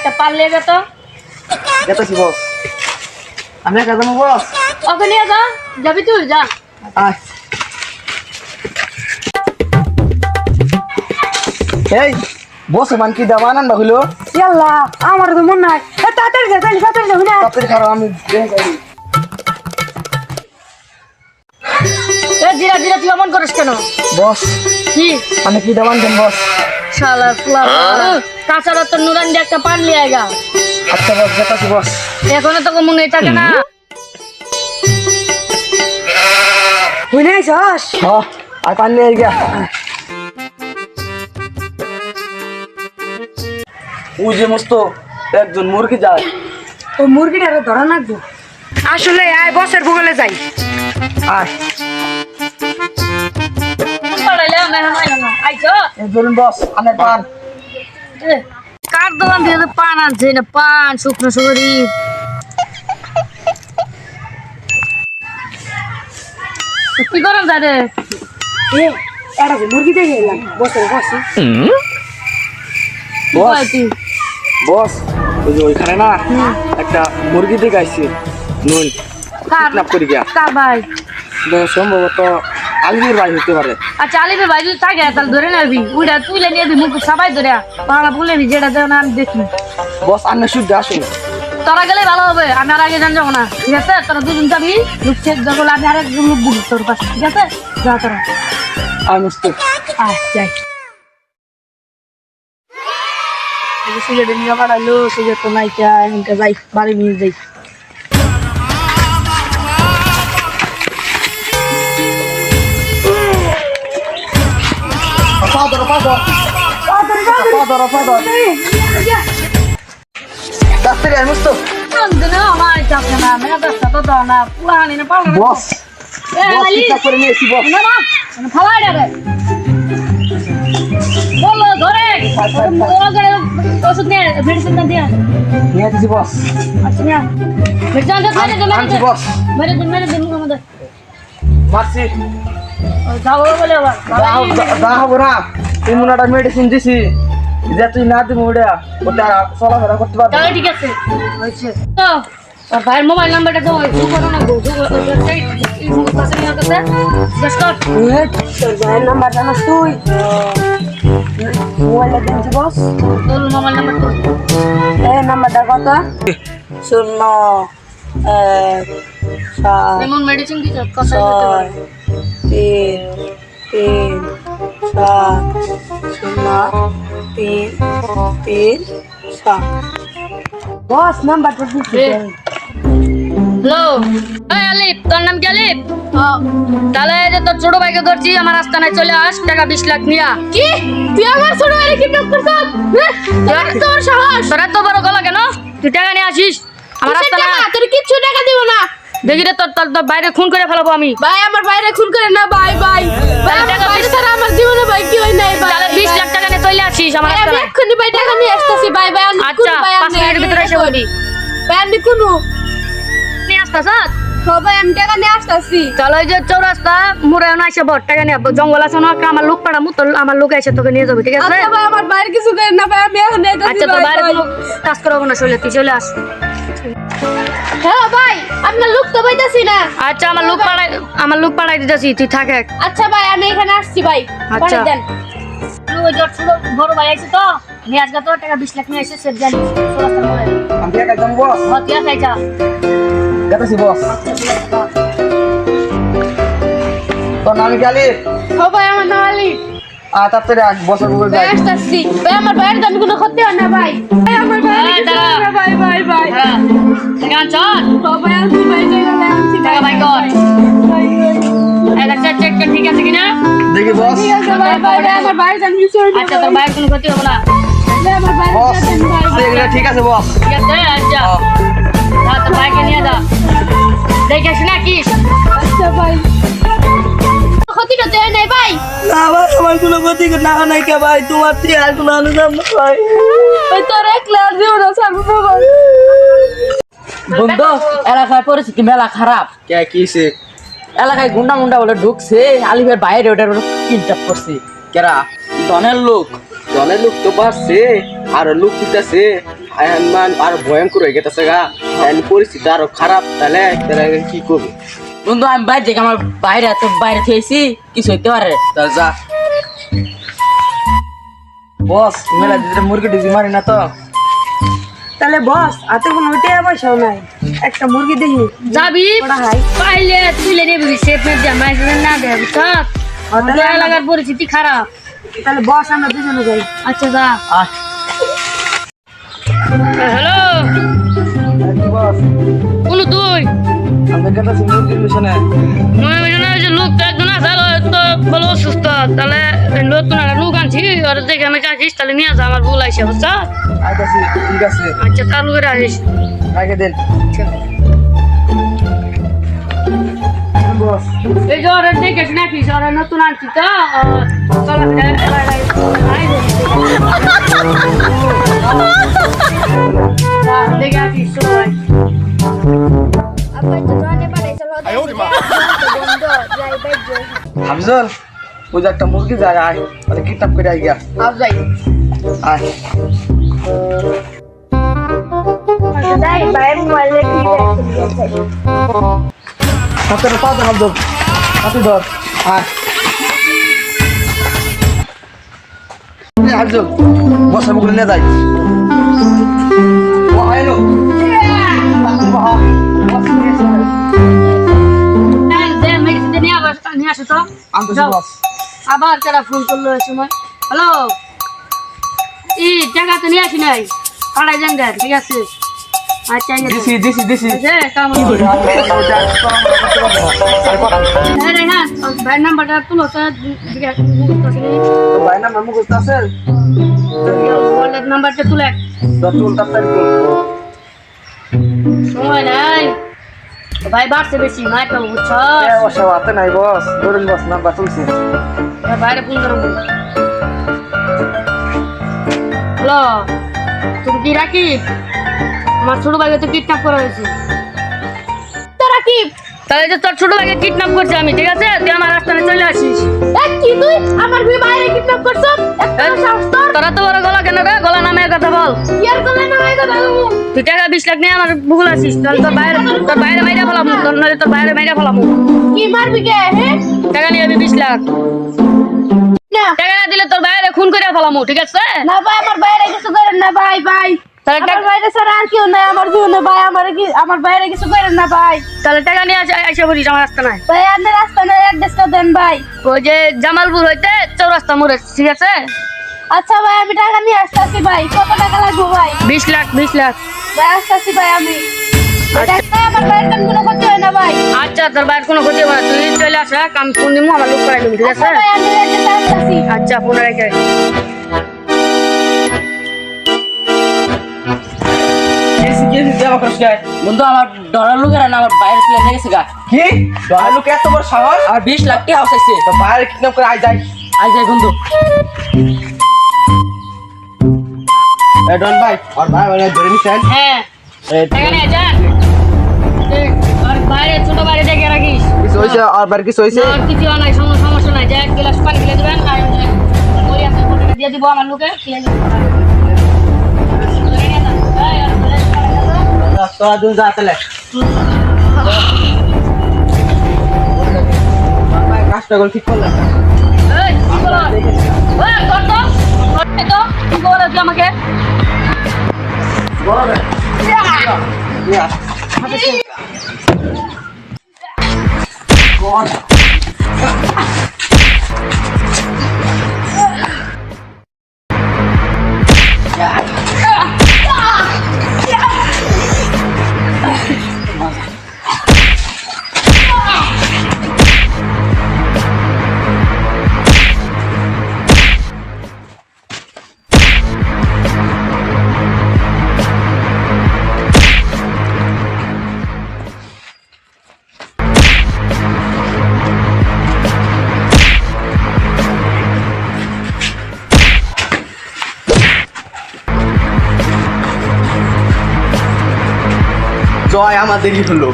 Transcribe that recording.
একটা পান নিয়ে যা তো। যেতেছি বস। আমি একা যাবো বস। ওকে নিয়ে যা, যাবি তুই যা। আয়। এই বস মান কি দাম আনন্দ হইলো? ইয়াল্লা আমার তো মন নাই। তাড়াতাড়ি যা, তাড়াতাড়ি যাবি না। তাড়াতাড়ি খারাপ আমি দেখে যাই। জিরা জিরা তুই এমন করিস কেন? বস কি আমি কি দাম আনছেন বস? শালা তাছাড়া তো নুরান দিয়ে একটা পান লিয়ে আয়গা। আচ্ছা বস যেতেছি বস। এখনো তো মনে হয় থাকে না। তুই নাই যাস? হ্যাঁ আর পান নিয়ে গিয়া। ওই যে মস্ত একজন মুরগি যায়। ও মুরগিটা ধরা নাকবো। আসলে আয় বসের ভূগোলে যাই। আয়। এই ধরুন বস আমার পান। কার দোকান থেকে পান আনছে না? পান শুকনো সুগরি। কি করেন দাদা? এটা যে মুরগি দেখে এলাম বসের বসি। বস বস ওই যে ওইখানে না একটা মুরগি দেখে আইছি নুন কিডন্যাপ করে গিয়া। কার ভাই? সম্ভবত আলিমের ভাই হতে পারে। আচ্ছা আলিমের ভাই যদি থাকে তাহলে ধরে নেবি। উইটা তুইলে নিয়ে মুখ সবাই ধরে বাংলা বলে নি যেটা যেন আমি দেখি। বস আন্না শুদ্ধ আসুন। তোরা গেলে ভালো হবে, আমি আর আগে যাবো না। ঠিক আছে তোরা দুজন যাবি, লুকছে যখন আমি আর একজন লোক বুঝি তোর পাশে। ঠিক আছে যা তোরা। আমি মস্ত যাই। সিগারেট নিয়ে বাড়াইলো, সিগারেট তো নাই যাই বাড়ি নিয়ে যাই। ডাক্তার আমি মস্ত আমার চাপে না, মেয়ে ব্যবসা তো দাও না, পুরানি না পাবো। বস বস কিডন্যাপ করে নিয়েছি বস। ফালাই রে বলো ধরে ওষুধ নিয়ে মেডিসিনটা দিয়ে নিয়ে দিছি বস। আচ্ছা না মেডিসিনটা আনছি বস। মেডিসিন আমাদের মারছি যাবো বলে আবার যা হবো না তুই মনে একটা মেডিসিন দিছি যে তুই না দিবি ওটা ওটা চলাফেরা করতে পারবি। তাহলে ঠিক আছে হয়েছে তো আর ভাইয়ের মোবাইল নাম্বারটা তো জু করো না গো, জু এই পাশে নিয়ে আসতে জাস্ট কর। তোর ভাইয়ের নাম্বার জানাস তুই? মোবাইলটা দিয়েছি বস। তোর মোবাইল নাম্বার তো এই নাম্বারটা কত? 0 এমন মেডিসিন দিছ কথা বলতে পারে 3 3 7 0 3 3 7 বস নাম্বারটা দিছি। হ্যালো এই আলিফ, তোর নাম কি আলিফ? তাহলে এই যে তোর ছোট ভাইকে ধরছি, আমার আস্তানায় চলে আস, টাকা 20 লাখ নিয়া। কি তুই আমার ছোট ভাইকে কিডন্যাপ করছস? তোর সাহস, তোর এত বড় গলা কেন? তুই টাকা নিয়ে আসিস আমার আস্তানায়। তোর কিচ্ছু টাকা দিব না। দেখি রে তোর বাইরে খুন করে ফেলবো আমি। ভাই আমার বাইরে খুন করে না ভাই। ভাই টাকা বাইরে ছাড়া আমার জীবনে ভাই কি হয় নাই ভাই। তাহলে 20 লাখ টাকা নিয়ে চলে আসিস আমার আস্তানায়। আমি এক্ষুনি ভাই টাকা নিয়ে আসতেছি ভাই। আচ্ছা 5 মিনিটের ভিতরে এসে বলি। ভাই আমি কোনু নিয়ে আসতাছ? ভাই আমি টাকা নিয়ে আসতেছি। চলো ওই যে চৌরাস্তা মোড়ে না এসে বড় টাকা নিয়ে জঙ্গল আছে না, আমার লোক পাঠামু, তোর আমার লোক এসে তোকে নিয়ে যাবে। ঠিক আছে ভাই? আমার বাইরে কিছু করে না ভাই, আমি এখন আচ্ছা তোর বাইরে কোনো কাজ করবো না, চলে তুই চলে আস। হ্যাঁ ভাই আপনার লোক তো পাইতাছি না। আচ্ছা আমার লোক পাঠাই দিতেছি, তুই থাক। আচ্ছা ভাই আমি এখানে আসছি ভাই। আচ্ছা দেন ওই যে বড় ভাই আছে তো নিয়ে আসবে তো টাকা 20 লাখ নিয়ে এসে সেট জানি চৌরাস্তা মোড়ে। আমি একা যাবো বস। হতিয়া খাইছা যেতেছি বস। তোর নাম কি আলিফ? ও ভাই আমার নাম আলিফ। তাড়াতাড়ি আস বসের উপর যাই। আসতেছি ভাই, আমার ভাইয়ের জন্য কোনো ক্ষতি হয় না ভাই। ভাই আমার ভাই ভাই টাকা চল। ও ভাই আমি ভাই টাকা ভাই কর। এটা চেক ঠিক আছে কিনা দেখি বস। ঠিক আছে ভাই আমার ভাইয়ের জন্য কিছু হয় না। আচ্ছা তোর ভাইয়ের কোনো ক্ষতি হবে না। আমার ভাই বস ঠিক আছে বস। ঠিক আছে আচ্ছা তোর ভাইকে নিয়ে যা, দেখে শুনে কি। আচ্ছা ভাই ক্ষতিটা দেয় নাই ভাই। না ভাই আমার কোনো ক্ষতি না নাই কে ভাই, তোমার থেকে আর কোনো আনুদান না ভাই। ওই তোর একলা জীবন ছাড়বো ভাই। বন্ধু এলাকার পরিস্থিতি মেলা খারাপ। কে কিছে? এলাকায় গুন্ডা মুন্ডা বলে ঢুকছে, আলিফের বাইরে ওটার কিডন্যাপ করছে। কেরা? দনের লোক জলের লোক তো পারছে আর লোক দিতেছে মান আর ভয়ঙ্কর হয়ে গেছে গা পরিস্থিতি আরো খারাপ তাহলে কি করবো বন্ধু আমি বাইরে দেখে আমার বাইরে থেয়েছি কিছু হইতে পারে তাহলে যা বস মেলা দিতে মুরগি টুজি মারি না তো তাহলে বস হাতে কোনো টাকা পয়সাও নাই একটা মুরগি দেখি যাবি পাইলে তুলে নেবি সেফ দিয়ে মাইসে না দেব সব এলাকার পরিস্থিতি খারাপ তাহলে বস আমরা দুজনে যাই আচ্ছা যা হ্যালো বস কোন তুই আমাদের কাছে মুরগির মিশনে লোক তো একজন আছে তো বলো অসুস্থ তাহলে নতুন একটা লোক আনছি ওর দেখে আমি কাছিস তাহলে নিয়ে যা আমার ভুল আইসে বুঝছ আইতাছি ঠিক আছে আচ্ছা চালু করে আসিস আগে দেন বস এই যে ওরা দেখে নাকিস ওরা নতুন আনছি তো চলো দেখে আসিস সবাই হাফজল ওই যে একটা মুরগি যায় আয় মানে কিডন্যাপ করে আই গিয়া যাই আয় হাতের পা দেন হাফজল হাতে ধর আয় হাফজল বসে মুখে নিয়ে যাই ও আইলো নিয়ে আসো তো আনতেছি বস আবার তারা ফোন করলো এই সময় হ্যালো টাকা তো নিয়ে আসি নাই পাড়াই যান দেন ঠিক আছে আচ্ছা দিছি ভাইয়ের নাম্বারটা তুলো তো ভাই না মামু কষ্ট আছে নাম্বারটা তুলে তুল তাড়াতাড়ি সময় নাই ভাই বাড়ছে বেশি নাই পাবো বুঝছো ওসব হাতে নাই বস ধরুন বস নাম্বার তুলছি বাইরে ফোন করো হ্যালো তুমি কি রাকিব আমার ছোট ভাইকে তো কিডন্যাপ করা হয়েছে তো রাকিব তাহলে যে তোর ছোট ভাইকে কিডন্যাপ করছে আমি ঠিক আছে তুই আমার রাস্তায় চলে আসিস কি তুই আমার ভাইকে কিডন্যাপ করছ তোরা তো বড় গলা কেন রে গলা নামের কথা বল কি আর গলা নামের কথা তুই টাকা 20 লাখ নিয়ে আমার ভুল আসিস তাহলে তোর বাইরে মাইরা ফেলাম নইলে তোর বাইরে মাইরা ফেলাম কি মারবি কে হে টাকা নিয়ে আমি 20 লাখ টাকা না দিলে তোর বাইরে খুন করে ফেলাম ঠিক আছে না ভাই আমার বাইরে কিছু করেন না ভাই আমার বাইরে স্যার আর কেউ নাই আমার জীবনে ভাই আমার বাইরে কিছু করেন না ভাই তাহলে টাকা নিয়ে আইসা বলিস আমার রাস্তা নাই ভাই আপনার রাস্তা নেই অ্যাড্রেসটা দেন ভাই ওই যে জামালপুর হইতে চৌরাস্তা মোড়ে ঠিক আছে আচ্ছা ভাই আমি টাকা নিয়ে আসতেছি ভাই কত টাকা লাগবে ভাই 20 লাখ ভাই আসতেছি ভাই আমি আমার বাইরে কোনো ক্ষতি হয় না ভাই আচ্ছা তোর বাইরে কোনো ক্ষতি হবে না তুই চলে আসা কাম ফোন দিমু আমার লোক করাই দিবি ঠিক আছে ভাই আমি আসতেছি আচ্ছা ফোন রেখে বন্ধু আমার ডলার লোকেরা না আমার বাইরে চলে গেছে গা কি ডলার লোক এত বড় সাহস আর 20 লাখ টাকা চাইছে তো বাইরে কিডন্যাপ করে আই যাই বন্ধু ডন ভাই আর ভাই ধরে নিছেন হ্যাঁ টাকা নিয়ে যান আর বাইরে ছোট বাইরে দেখে রাখিস কিছু হইছে আর বার কিছু হইছে আর কিছু নাই সমস্যা নাই যে এক গ্লাস পানি খেলে দিবেন আর ওই আছে ফটোটা দিয়ে দিব আমার লোকে খেলে দিবেন তোরা দুজন যা তাহলে কাজটা করে ঠিক করলাম এই কি বলো ওই কর তো কি বলো তুই আমাকে বড় জয় আমাদেরই হলো।